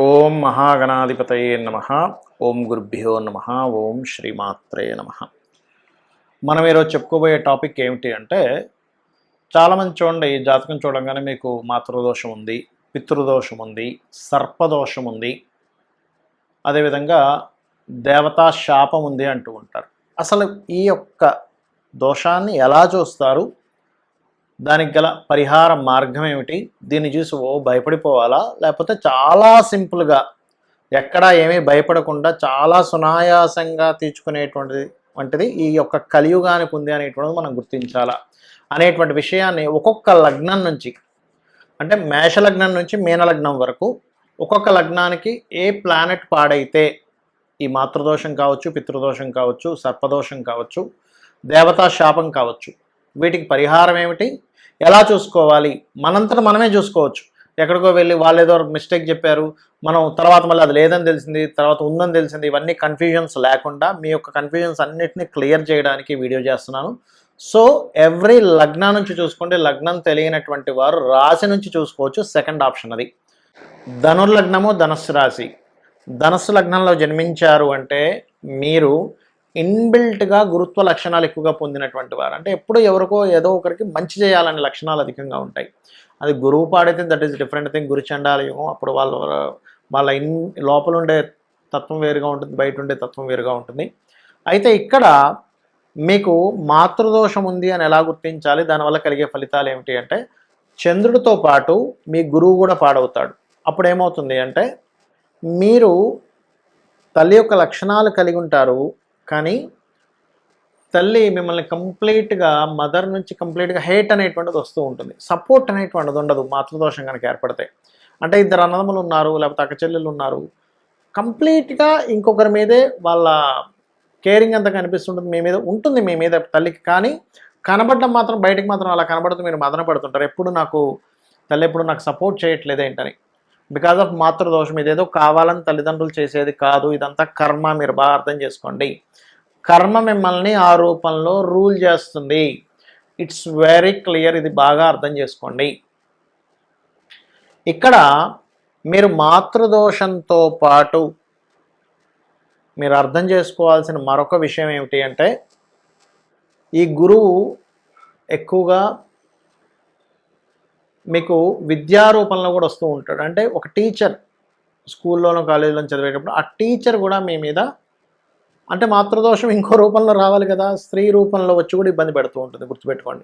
ఓం మహాగణాధిపతయే నమః. ఓం గురుభ్యో నమః. ఓం శ్రీమాత్రే నమః. మనం ఈరోజు చెప్పుకోబోయే టాపిక్ ఏమిటి అంటే, చాలామంది చూడండి, జాతకం చూడంగానే మీకు మాతృదోషం ఉంది, పితృదోషం ఉంది, సర్పదోషం ఉంది, అదేవిధంగా దేవతా శాపం ఉంది అంటూ ఉంటారు. అసలు ఈ యొక్క దోషాన్ని ఎలా చూస్తారు, దానికి గల పరిహార మార్గం ఏమిటి, దీన్ని చూసి భయపడిపోవాలా, లేకపోతే చాలా సింపుల్గా ఎక్కడా ఏమీ భయపడకుండా చాలా సునాయాసంగా తీర్చుకునేటువంటిది ఈ యొక్క కలియుగానికి ఉంది అనేటువంటిది మనం గుర్తించాలా అనేటువంటి విషయాన్ని ఒక్కొక్క లగ్నం నుంచి, అంటే మేషలగ్నం నుంచి మీనలగ్నం వరకు ఒక్కొక్క లగ్నానికి ఏ ప్లానెట్ పాడైతే ఈ మాతృదోషం కావచ్చు, పితృదోషం కావచ్చు, సర్పదోషం కావచ్చు, దేవతా శాపం కావచ్చు, వీటికి పరిహారం ఏమిటి, ఎలా చూసుకోవాలి, మనంతట మనమే చూసుకోవచ్చు. ఎక్కడికో వెళ్ళి వాళ్ళు ఏదో మిస్టేక్ చెప్పారు, మనం తర్వాత మళ్ళీ అది లేదని తెలిసింది, తర్వాత ఉందని తెలిసింది, ఇవన్నీ కన్ఫ్యూజన్స్ లేకుండా మీ యొక్క కన్ఫ్యూజన్స్ అన్నిటినీ క్లియర్ చేయడానికి వీడియో చేస్తున్నాను. సో ఎవ్రీ లగ్నం నుంచి చూసుకోండి. లగ్నం తెలియనటువంటి వారు రాశి నుంచి చూసుకోవచ్చు. సెకండ్ ఆప్షన్ అది. ధనుర్లగ్నము, ధనస్సు రాశి. ధనస్సు లగ్నంలో జన్మించారు అంటే మీరు ఇన్బిల్ట్గా గురుత్వ లక్షణాలు ఎక్కువగా పొందినటువంటి వారు. అంటే ఎప్పుడు ఎవరికో ఏదో ఒకరికి మంచి చేయాలనే లక్షణాలు అధికంగా ఉంటాయి. అది గురువు పాడైతే దట్ ఈస్ డిఫరెంట్ థింగ్. గురు చండాలయం, అప్పుడు వాళ్ళ లోపల ఉండే తత్వం వేరుగా ఉంటుంది, బయట ఉండే తత్వం వేరుగా ఉంటుంది. అయితే ఇక్కడ మీకు మాతృదోషం ఉంది అని ఎలా గుర్తించాలి, దానివల్ల కలిగే ఫలితాలు ఏమిటి అంటే, చంద్రుడితో పాటు మీ గురువు కూడా పాడవుతాడు. అప్పుడు ఏమవుతుంది అంటే, మీరు తల్లి యొక్క లక్షణాలు కలిగి ఉంటారు, కానీ తల్లి మిమ్మల్ని కంప్లీట్గా మదర్ నుంచి కంప్లీట్గా హేట్ అనేటువంటిది వస్తూ ఉంటుంది. సపోర్ట్ అనేటువంటిది ఉండదు మాతృదోషం కనుక ఏర్పడితే. అంటే ఇద్దరు అన్నదమ్ములు ఉన్నారు, లేకపోతే అక్కచెల్లెళ్ళు ఉన్నారు, కంప్లీట్గా ఇంకొకరి మీదే వాళ్ళ కేరింగ్ అంతా కనిపిస్తుంటుంది. మీ మీద ఉంటుంది, మీ మీద తల్లికి, కానీ కనబడడం మాత్రం బయటకు మాత్రం అలా కనబడుతూ మీరు మదన పడుతుంటారు. ఎప్పుడు తల్లి ఎప్పుడు నాకు సపోర్ట్ చేయట్లేదు ఏంటని. బికాజ్ ఆఫ్ మాతృదోషం. ఇదేదో కావాలని తల్లిదండ్రులు చేసేది కాదు, ఇదంతా కర్మ. మీరు బాగా అర్థం చేసుకోండి. కర్మ మిమ్మల్ని ఆ రూపంలో రూల్ చేస్తుంది. It's very clear. ఇది బాగా అర్థం చేసుకోండి. ఇక్కడ మీరు మాతృదోషంతో పాటు మీరు అర్థం చేసుకోవాల్సిన మరొక విషయం ఏమిటి అంటే, ఈ గురువు ఎక్కువగా మీకు విద్యారూపంలో కూడా వస్తూ ఉంటాడు. అంటే ఒక టీచర్ స్కూల్లోనో కాలేజీలో చదివేటప్పుడు ఆ టీచర్ కూడా మీ మీద, అంటే మాతృదోషం ఇంకో రూపంలో రావాలి కదా, స్త్రీ రూపంలో వచ్చి కూడా ఇబ్బంది పెడుతూ ఉంటుంది. గుర్తుపెట్టుకోండి.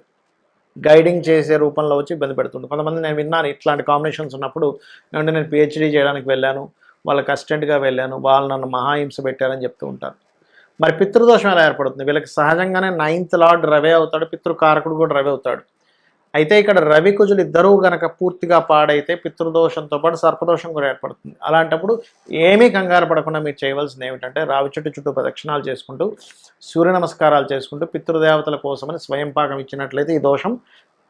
గైడింగ్ చేసే రూపంలో వచ్చి ఇబ్బంది పెడుతుంది. కొంతమంది నేను విన్నాను, ఇట్లాంటి కాంబినేషన్స్ ఉన్నప్పుడు, ఏమంటే నేను పిహెచ్డీ చేయడానికి వెళ్ళాను, వాళ్ళకి అసిస్టెంట్గా వెళ్ళాను, వాళ్ళు నన్ను మహాహింస పెట్టారని చెప్తూ ఉంటారు. మరి పితృదోషం ఎలా ఏర్పడుతుంది? వీళ్ళకి సహజంగానే 9th లార్డ్ రవి అవుతాడు, పితృకారకుడు కూడా రవి అవుతాడు. అయితే ఇక్కడ రవి కుజులు ఇద్దరూ గనక పూర్తిగా పాడైతే పితృదోషంతో పాటు సర్పదోషం కూడా ఏర్పడుతుంది. అలాంటప్పుడు ఏమీ కంగారు పడకుండా మీరు చేయవలసింది ఏమిటంటే, రావి చుట్టూ ప్రదక్షిణాలు చేసుకుంటూ, సూర్య నమస్కారాలు చేసుకుంటూ, పితృదేవతల కోసమని స్వయం పాకం ఇచ్చినట్లయితే ఈ దోషం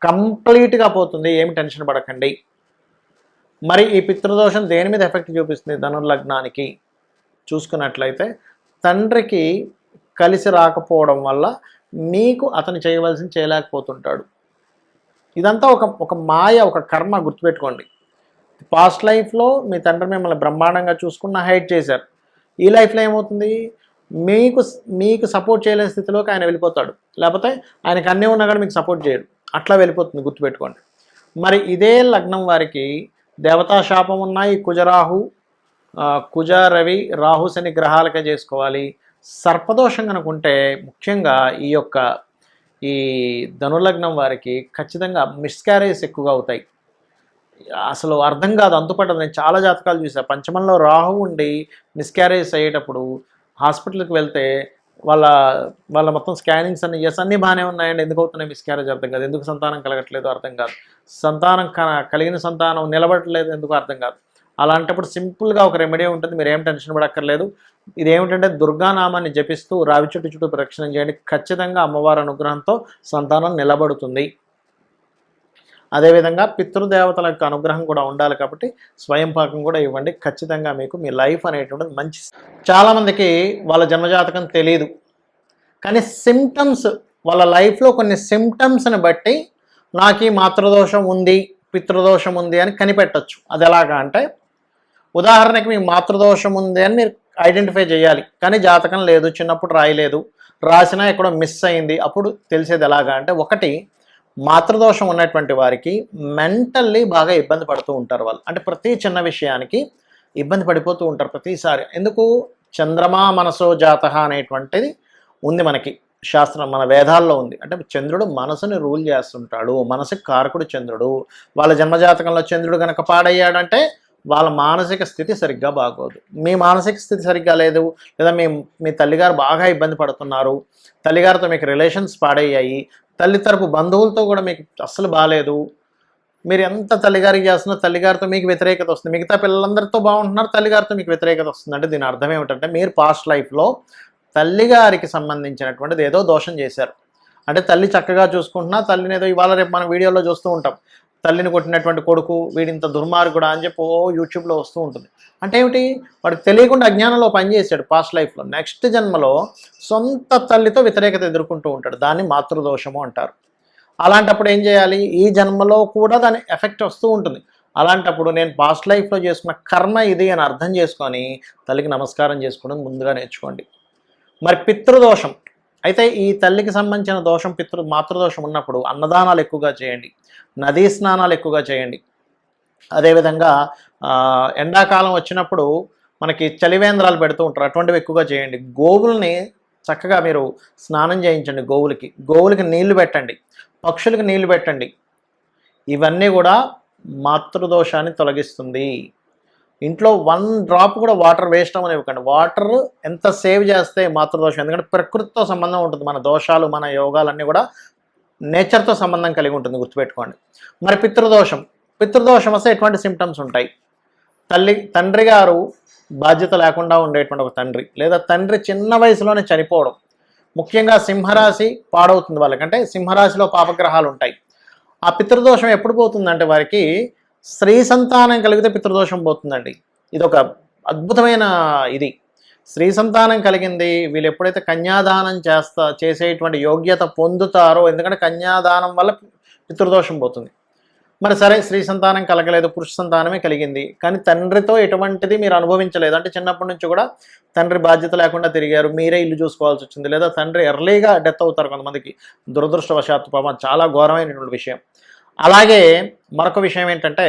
కంప్లీట్గా పోతుంది. ఏమి టెన్షన్ పడకండి. మరి ఈ పితృదోషం దేని మీద ఎఫెక్ట్ చూపిస్తుంది? ధనుర్లగ్నానికి చూసుకున్నట్లయితే తండ్రికి కలిసి రాకపోవడం వల్ల మీకు అతను చేయవలసింది చేయలేకపోతుంటాడు. ఇదంతా ఒక మాయ, ఒక కర్మ. గుర్తుపెట్టుకోండి. పాస్ట్ లైఫ్లో మీ తండ్రి మిమ్మల్ని బ్రహ్మాండంగా చూసుకున్న హైట్ చేశారు. ఈ లైఫ్లో ఏమవుతుంది, మీకు సపోర్ట్ చేయలేని స్థితిలోకి ఆయన వెళ్ళిపోతాడు. లేకపోతే ఆయనకు అన్నీ ఉన్నా కానీ మీకు సపోర్ట్ చేయడు. అట్లా వెళ్ళిపోతుంది. గుర్తుపెట్టుకోండి. మరి ఇదే లగ్నం వారికి దేవతా శాపం ఉన్నాయి. కుజ రవి రాహు శని గ్రహాలకే చేసుకోవాలి. సర్పదోషం కనుకుంటే ముఖ్యంగా ఈ ధనులగ్నం వారికి ఖచ్చితంగా మిస్క్యారేజ్ ఎక్కువగా అవుతాయి. అసలు అర్థం కాదు, అంతుపట్టదు. నేను చాలా జాతకాలు చూసాను. పంచమంలో రాహు ఉండి మిస్క్యారేజ్ అయ్యేటప్పుడు హాస్పిటల్కి వెళ్తే వాళ్ళ మొత్తం స్కానింగ్స్ అన్నీ బాగానే ఉన్నాయండి, ఎందుకు అవుతున్నాయి మిస్క్యారేజ్ అర్థం కాదు. ఎందుకు సంతానం కలగట్లేదు అర్థం కాదు. కలిగిన సంతానం నిలబడట్లేదు ఎందుకు అర్థం కాదు. అలాంటప్పుడు సింపుల్గా ఒక రెమెడీ ఉంటుంది. మీరు ఏం టెన్షన్ పడక్కర్లేదు. ఇదేమిటంటే, దుర్గానామాన్ని జపిస్తూ రావి చుట్టూ ప్రదక్షిణం చేయండి. ఖచ్చితంగా అమ్మవారి అనుగ్రహంతో సంతానం నిలబడుతుంది. అదేవిధంగా పితృదేవతల యొక్క అనుగ్రహం కూడా ఉండాలి కాబట్టి స్వయం పాకం కూడా ఇవ్వండి. ఖచ్చితంగా మీకు మీ లైఫ్ అనేటువంటిది మంచి. చాలామందికి వాళ్ళ జన్మజాతకం తెలియదు, కానీ సిమ్టమ్స్, వాళ్ళ లైఫ్లో కొన్ని సిమ్టమ్స్ని బట్టి నాకు ఈ మాతృదోషం ఉంది, పితృదోషం ఉంది అని కనిపెట్టచ్చు. అది ఎలాగా అంటే, ఉదాహరణకి మీకు మాతృదోషం ఉంది అని మీరు ఐడెంటిఫై చేయాలి, కానీ జాతకం లేదు, చిన్నప్పుడు రాయలేదు, రాసినా ఎక్కడో మిస్ అయింది. అప్పుడు తెలిసేది ఎలాగా అంటే, ఒకటి మాతృదోషం ఉన్నటువంటి వారికి మెంటల్లీ బాగా ఇబ్బంది పడుతూ ఉంటారు వాళ్ళు. అంటే ప్రతి చిన్న విషయానికి ఇబ్బంది పడిపోతూ ఉంటారు ప్రతిసారి. ఎందుకు? చంద్రమా మనసో జాతః అనేటువంటిది ఉంది మనకి శాస్త్రం, మన వేదాల్లో ఉంది. అంటే చంద్రుడు మనసుని రూల్ చేస్తుంటాడు, మనసుకి కారకుడు చంద్రుడు. వాళ్ళ జన్మజాతకంలో చంద్రుడు కనుక పాడయ్యాడంటే వాళ్ళ మానసిక స్థితి సరిగ్గా బాగోదు. మీ మానసిక స్థితి సరిగ్గా లేదు, లేదా మీ తల్లిగారు బాగా ఇబ్బంది పడుతున్నారు, తల్లిగారితో మీకు రిలేషన్స్ పాడయ్యాయి, తల్లి తరపు బంధువులతో కూడా మీకు అస్సలు బాగాలేదు, మీరు ఎంత తల్లిగారికి చేస్తున్నా తల్లిగారితో మీకు వ్యతిరేకత వస్తుంది, మిగతా పిల్లలందరితో బాగుంటున్నారు, తల్లిగారితో మీకు వ్యతిరేకత వస్తుంది. అంటే దీని అర్థం ఏమిటంటే, మీరు పాస్ట్ లైఫ్లో తల్లిగారికి సంబంధించినటువంటిది ఏదో దోషం చేశారు. అంటే తల్లి చక్కగా చూసుకుంటున్నా, తల్లిని ఏదో ఇవాళ రేపు మనం వీడియోలో చూస్తూ ఉంటాం, తల్లిని కొట్టినటువంటి కొడుకు వీడింత దుర్మార్గుడా అని చెప్పి యూట్యూబ్లో వస్తూ ఉంటుంది. అంటే ఏమిటి? వాడికి తెలియకుండా అజ్ఞానంలో పనిచేశాడు పాస్ట్ లైఫ్లో. నెక్స్ట్ జన్మలో సొంత తల్లితో వ్యతిరేకత ఎదుర్కొంటూ ఉంటాడు. దాన్ని మాతృదోషము అంటారు. అలాంటప్పుడు ఏం చేయాలి? ఈ జన్మలో కూడా దాని ఎఫెక్ట్ వస్తూ ఉంటుంది. అలాంటప్పుడు నేను పాస్ట్ లైఫ్లో చేసుకున్న కర్మ ఇది అని అర్థం చేసుకొని తల్లికి నమస్కారం చేసుకోవడం ముందుగా నేర్చుకోండి. మరి పితృదోషం అయితే, ఈ తల్లికి సంబంధించిన దోషం మాతృదోషం ఉన్నప్పుడు అన్నదానాలు ఎక్కువగా చేయండి, నదీ స్నానాలు ఎక్కువగా చేయండి. అదేవిధంగా ఎండాకాలం వచ్చినప్పుడు మనకి చలివేంద్రాలు పెడుతూ ఉంటారు, అటువంటివి ఎక్కువగా చేయండి. గోవుల్ని చక్కగా మీరు స్నానం చేయించండి, గోవులకి నీళ్లు పెట్టండి, పక్షులకి నీళ్లు పెట్టండి. ఇవన్నీ కూడా మాతృదోషాన్ని తొలగిస్తుంది. ఇంట్లో 1 డ్రాప్ కూడా వాటర్ వేస్ట్ అవ్వని ఇవ్వకండి. వాటర్ ఎంత సేవ్ చేస్తే మాతృదోషం, ఎందుకంటే ప్రకృతితో సంబంధం ఉంటుంది. మన దోషాలు, మన యోగాలన్నీ కూడా నేచర్తో సంబంధం కలిగి ఉంటుంది, గుర్తుపెట్టుకోండి. మరి పితృదోషం వస్తే ఎటువంటి సిమ్టమ్స్ ఉంటాయి? తండ్రి గారు బాధ్యత లేకుండా ఉండేటువంటి ఒక తండ్రి, లేదా తండ్రి చిన్న వయసులోనే చనిపోవడం. ముఖ్యంగా సింహరాశి పాడవుతుంది వాళ్ళకంటే, సింహరాశిలో పాపగ్రహాలు ఉంటాయి. ఆ పితృదోషం ఎప్పుడు పోతుందంటే, వారికి స్త్రీ సంతానం కలిగితే పితృదోషం పోతుందండి. ఇది ఒక అద్భుతమైన ఇది. స్త్రీ సంతానం కలిగింది, వీళ్ళు ఎప్పుడైతే కన్యాదానం చేసేటువంటి యోగ్యత పొందుతారో, ఎందుకంటే కన్యాదానం వల్ల పితృదోషం పోతుంది. మరి సరే, స్త్రీ సంతానం కలగలేదు, పురుష సంతానమే కలిగింది, కానీ తండ్రితో ఎటువంటిది మీరు అనుభవించలేదు, అంటే చిన్నప్పటి నుంచి కూడా తండ్రి బాధ్యత లేకుండా తిరిగారు, మీరే ఇల్లు చూసుకోవాల్సి వచ్చింది, లేదా తండ్రి ఎర్లీగా డెత్ అవుతారు కొంతమందికి, దురదృష్టవశాత్తు. పాపం చాలా ఘోరమైనటువంటి విషయం. అలాగే మరొక విషయం ఏంటంటే,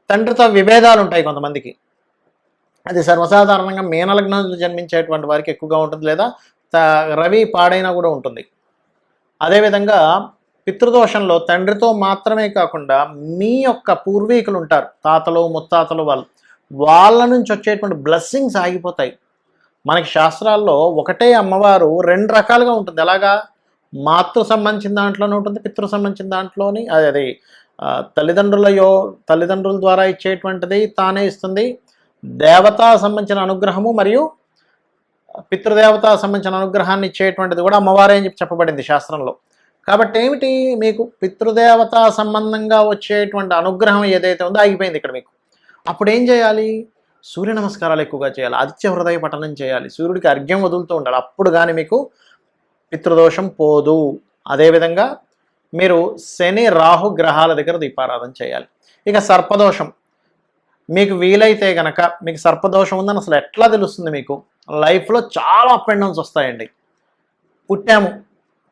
తండ్రితో విభేదాలు ఉంటాయి కొంతమందికి. అది సర్వసాధారణంగా మీనలగ్నంలో జన్మించేటువంటి వారికి ఎక్కువగా ఉంటుంది, లేదా రవి పాడైనా కూడా ఉంటుంది. అదేవిధంగా పితృదోషంలో తండ్రితో మాత్రమే కాకుండా మీ యొక్క పూర్వీకులు ఉంటారు, తాతలు ముత్తాతలు, వాళ్ళ నుంచి వచ్చేటువంటి బ్లెస్సింగ్స్ ఆగిపోతాయి. మనకి శాస్త్రాల్లో ఒకటే అమ్మవారు 2 రకాలుగా ఉంటుంది. ఎలాగా? మాతృ సంబంధించిన దాంట్లోనే ఉంటుంది, పితృ సంబంధించిన దాంట్లోని. అది తల్లిదండ్రుల ద్వారా ఇచ్చేటువంటిది తానే ఇస్తుంది. దేవతా సంబంధించిన అనుగ్రహము మరియు పితృదేవతా సంబంధించిన అనుగ్రహాన్ని ఇచ్చేటువంటిది కూడా అమ్మవారే అని చెప్పబడింది శాస్త్రంలో. కాబట్టి ఏమిటి? మీకు పితృదేవతా సంబంధంగా వచ్చేటువంటి అనుగ్రహం ఏదైతే ఉందో ఆగిపోయింది ఇక్కడ మీకు. అప్పుడు ఏం చేయాలి? సూర్య నమస్కారాలు ఎక్కువగా చేయాలి, ఆదిత్య హృదయ పఠనం చేయాలి, సూర్యుడికి అర్ఘ్యం వదులుతూ ఉండాలి. అప్పుడు కానీ మీకు పితృదోషం పోదు. అదేవిధంగా మీరు శని రాహు గ్రహాల దగ్గర దీపారాధన చేయాలి. ఇక సర్పదోషం మీకు వీలైతే కనుక, మీకు సర్పదోషం ఉందని అసలు ఎట్లా తెలుస్తుంది? మీకు లైఫ్లో చాలా అప్ అండ్ డౌన్స్ వస్తాయండి.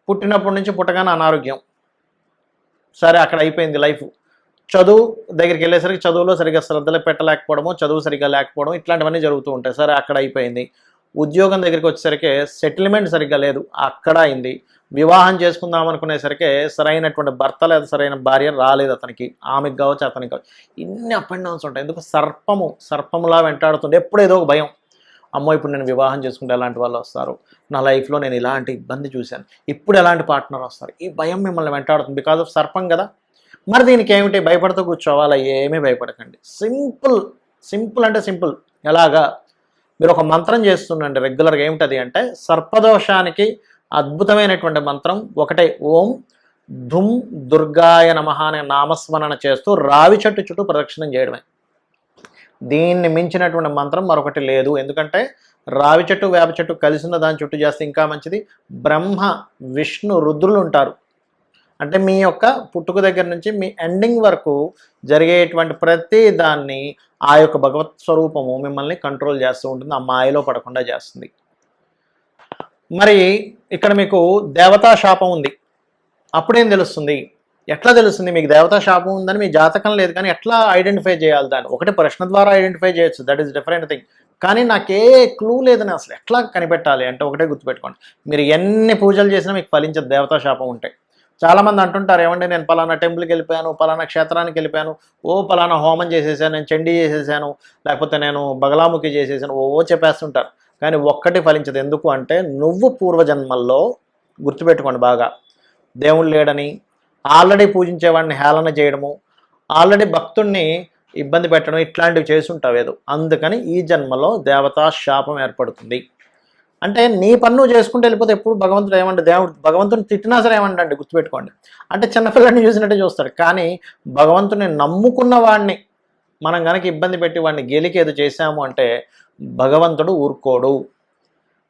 పుట్టినప్పటి నుంచి పుట్టగానే అనారోగ్యం, సరే అక్కడ అయిపోయింది లైఫ్. చదువు దగ్గరికి వెళ్ళేసరికి చదువులో సరిగ్గా శ్రద్ధలు పెట్టలేకపోవడము, చదువు సరిగ్గా లేకపోవడం, ఇట్లాంటివన్నీ జరుగుతూ ఉంటాయి. సరే అక్కడ అయిపోయింది. ఉద్యోగం దగ్గరికి వచ్చేసరికి సెటిల్మెంట్ సరిగ్గా లేదు, అక్కడ అయింది. వివాహం చేసుకుందాం అనుకునేసరికి సరైనటువంటి భర్త లేదా సరైన భార్య రాలేదు అతనికి, ఆమెకు కావచ్చు అతనికి కావచ్చు. ఇన్ని అప్ అండ్ డౌన్స్ ఉంటాయి. ఎందుకు? సర్పములా వెంటాడుతుండే ఎప్పుడు ఏదో ఒక భయం. అమ్మో, ఇప్పుడు నేను వివాహం చేసుకుంటే ఎలాంటి వాళ్ళు వస్తారు, నా లైఫ్లో నేను ఇలాంటి ఇబ్బంది చూశాను, ఇప్పుడు ఎలాంటి పార్ట్నర్ వస్తారు, ఈ భయం మిమ్మల్ని వెంటాడుతుంది, బికాజ్ ఆఫ్ సర్పం కదా. మరి దీనికి ఏమిటి? భయపడుతూ కూర్చోవాలా? ఏమీ భయపడకండి. సింపుల్ అంటే సింపుల్. ఎలాగా? మీరు ఒక మంత్రం చేస్తుండండి రెగ్యులర్గా. ఏమిటది అంటే, సర్పదోషానికి అద్భుతమైనటువంటి మంత్రం ఒకటే. ఓం ధుమ్ దుర్గాయ నమః అనే నామస్మరణ చేస్తూ రావి చెట్టు చుట్టూ ప్రదక్షిణం చేయడమే. దీన్ని మించినటువంటి మంత్రం మరొకటి లేదు. ఎందుకంటే రావి చెట్టు వేప చెట్టు కలిసిన దాని చుట్టూ చేస్తే ఇంకా మంచిది. బ్రహ్మ విష్ణు రుద్రులు ఉంటారు, అంటే మీ యొక్క పుట్టుక దగ్గర నుంచి మీ ఎండింగ్ వరకు జరిగేటువంటి ప్రతి దాన్ని ఆ యొక్క భగవత్ స్వరూపము మిమ్మల్ని కంట్రోల్ చేస్తూ ఉంటుంది, ఆ మాయలో పడకుండా చేస్తుంది. మరి ఇక్కడ మీకు దేవతా శాపం ఉంది, అప్పుడేం తెలుస్తుంది? ఎట్లా తెలుస్తుంది మీకు దేవతా శాపం ఉందని? మీ జాతకం లేదు, కానీ ఎట్లా ఐడెంటిఫై చేయాలి దాన్ని? ఒకటి ప్రశ్న ద్వారా ఐడెంటిఫై చేయొచ్చు, దట్ ఈస్ డిఫరెంట్ థింగ్. కానీ నాకే క్లూ లేదని అసలు ఎట్లా కనిపెట్టాలి అంటే ఒకటే గుర్తుపెట్టుకోండి, మీరు ఎన్ని పూజలు చేసినా మీకు ఫలించదు దేవతా శాపం ఉంటే. చాలామంది అంటుంటారు, ఏమంటే నేను పలానా టెంపుల్కి వెళ్ళిపోయాను, పలానా క్షేత్రానికి వెళ్ళిపోయాను, పలానా హోమం చేసేసాను, నేను చండీ చేసేసాను, లేకపోతే నేను బగలాముఖి చేసేసాను, చెప్పేస్తుంటారు. కానీ ఒక్కటి ఫలించదు. ఎందుకు అంటే నువ్వు పూర్వజన్మల్లో, గుర్తుపెట్టుకోండి బాగా, దేవుడు లేడని ఆల్రెడీ పూజించేవాడిని హేళన చేయడము, ఆల్రెడీ భక్తుడిని ఇబ్బంది పెట్టడం, ఇట్లాంటివి చేస్తుంటావు ఏదో. అందుకని ఈ జన్మలో దేవతా శాపం ఏర్పడుతుంది. అంటే నీ పన్ను చేసుకుంటూ వెళ్ళిపోతే ఎప్పుడు భగవంతుడు ఏమంటే, భగవంతుని తిట్టినా సరే ఏమంటే గుర్తుపెట్టుకోండి, అంటే చిన్నపిల్లని చూసినట్టే చూస్తాడు. కానీ భగవంతుని నమ్ముకున్న వాడిని మనం కనుక ఇబ్బంది పెట్టి వాడిని గెలికి ఏదో చేశాము అంటే భగవంతుడు ఊరుకోడు.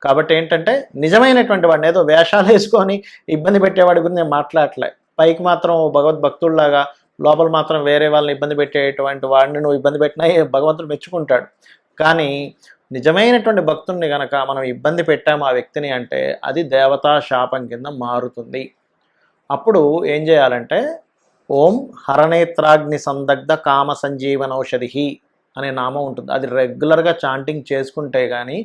కాబట్టి ఏంటంటే నిజమైనటువంటి వాడిని, ఏదో వేషాలు వేసుకొని ఇబ్బంది పెట్టేవాడి గురించి నేను మాట్లాడలే. పైకి మాత్రం భగవద్భక్తుల్లాగా, లోపల మాత్రం వేరే వాళ్ళని ఇబ్బంది పెట్టేటువంటి వాడిని నువ్వు ఇబ్బంది పెట్టినా భగవంతుడు మెచ్చుకుంటాడు. కానీ నిజమైనటువంటి భక్తుల్ని కనుక మనం ఇబ్బంది పెట్టాము ఆ వ్యక్తిని అంటే అది దేవతా శాపం కింద మారుతుంది. అప్పుడు ఏం చేయాలంటే ఓం హరనేత్రాగ్ని సందగ్ధ కామ సంజీవనౌషధి అనే నామం ఉంటుంది. అది రెగ్యులర్గా చాంటింగ్ చేసుకుంటే కానీ,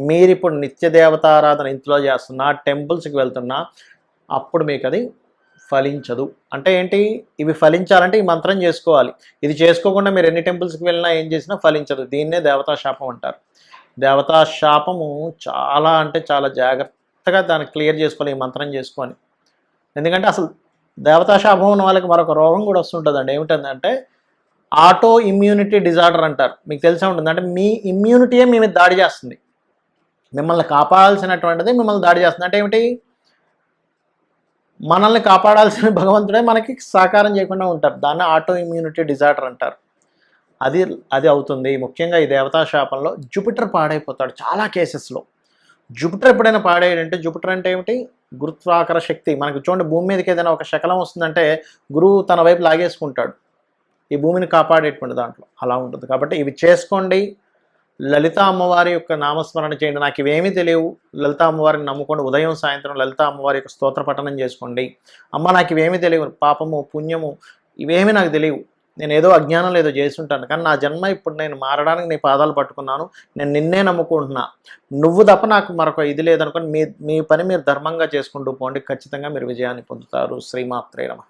మీరు ఇప్పుడు నిత్య దేవతారాధన ఇంట్లో చేస్తున్నా, టెంపుల్స్కి వెళ్తున్నా, అప్పుడు మీకు అది ఫలించదు. అంటే ఏంటి? ఇవి ఫలించాలంటే ఈ మంత్రం చేసుకోవాలి. ఇది చేసుకోకుండా మీరు ఎన్ని టెంపుల్స్కి వెళ్ళినా ఏం చేసినా ఫలించదు. దీన్నే దేవతా శాపం అంటారు. దేవతా శాపము చాలా అంటే చాలా జాగ్రత్తగా దాన్ని క్లియర్ చేసుకోవాలి ఈ మంత్రం చేసుకొని. ఎందుకంటే అసలు దేవతా శాపం ఉన్న వాళ్ళకి మరొక రోగం కూడా వస్తుంటుందండి. ఏమిటంటే ఆటో ఇమ్యూనిటీ డిజార్డర్ అంటారు. మీకు తెలిసే ఉంటుంది. అంటే మీ ఇమ్యూనిటీయే మీ మీద దాడి చేస్తుంది. మిమ్మల్ని కాపాడాల్సినటువంటిది మిమ్మల్ని దాడి చేస్తుంది. అంటే ఏమిటి? మనల్ని కాపాడాల్సిన భగవంతుడే మనకి సహకారం చేయకుండా ఉంటారు. దాన్ని ఆటో ఇమ్యూనిటీ డిజార్డర్ అంటారు. అది అవుతుంది. ముఖ్యంగా ఈ దేవతా శాపంలో జూపిటర్ పాడైపోతాడు చాలా కేసెస్లో. జూపిటర్ ఎప్పుడైనా పాడేయంటే, జూపిటర్ అంటే ఏమిటి? గురుత్వాకర్షణ శక్తి. మనకు చూడండి, భూమి మీదకి ఏదైనా ఒక శకలం వస్తుందంటే గురువు తన వైపు లాగేసుకుంటాడు, ఈ భూమిని కాపాడేటువంటి దాంట్లో అలా ఉంటుంది. కాబట్టి ఇవి చేసుకోండి. లలిత అమ్మవారి యొక్క నామస్మరణ చేయండి. నాకు ఇవేమీ తెలియవు, లలిత అమ్మవారిని నమ్ముకోండి. ఉదయం సాయంత్రం లలిత అమ్మవారి యొక్క స్తోత్ర పఠనం చేసుకోండి. అమ్మ నాకు ఇవేమీ తెలియవు, పాపము పుణ్యము ఇవేమీ నాకు తెలియవు, నేను ఏదో అజ్ఞానంలో ఏదో చేస్తుంటాను, కానీ నా జన్మ ఇప్పుడు నేను మారడానికి నీ పాదాలు పట్టుకున్నాను, నేను నిన్నే నమ్ముకుంటున్నా, నువ్వు తప్ప నాకు మరొక ఇది లేదనుకోని మీ పని మీరు ధర్మంగా చేసుకుంటూ పోండి. ఖచ్చితంగా మీరు విజయాన్ని పొందుతారు. శ్రీమాత్రే నమః.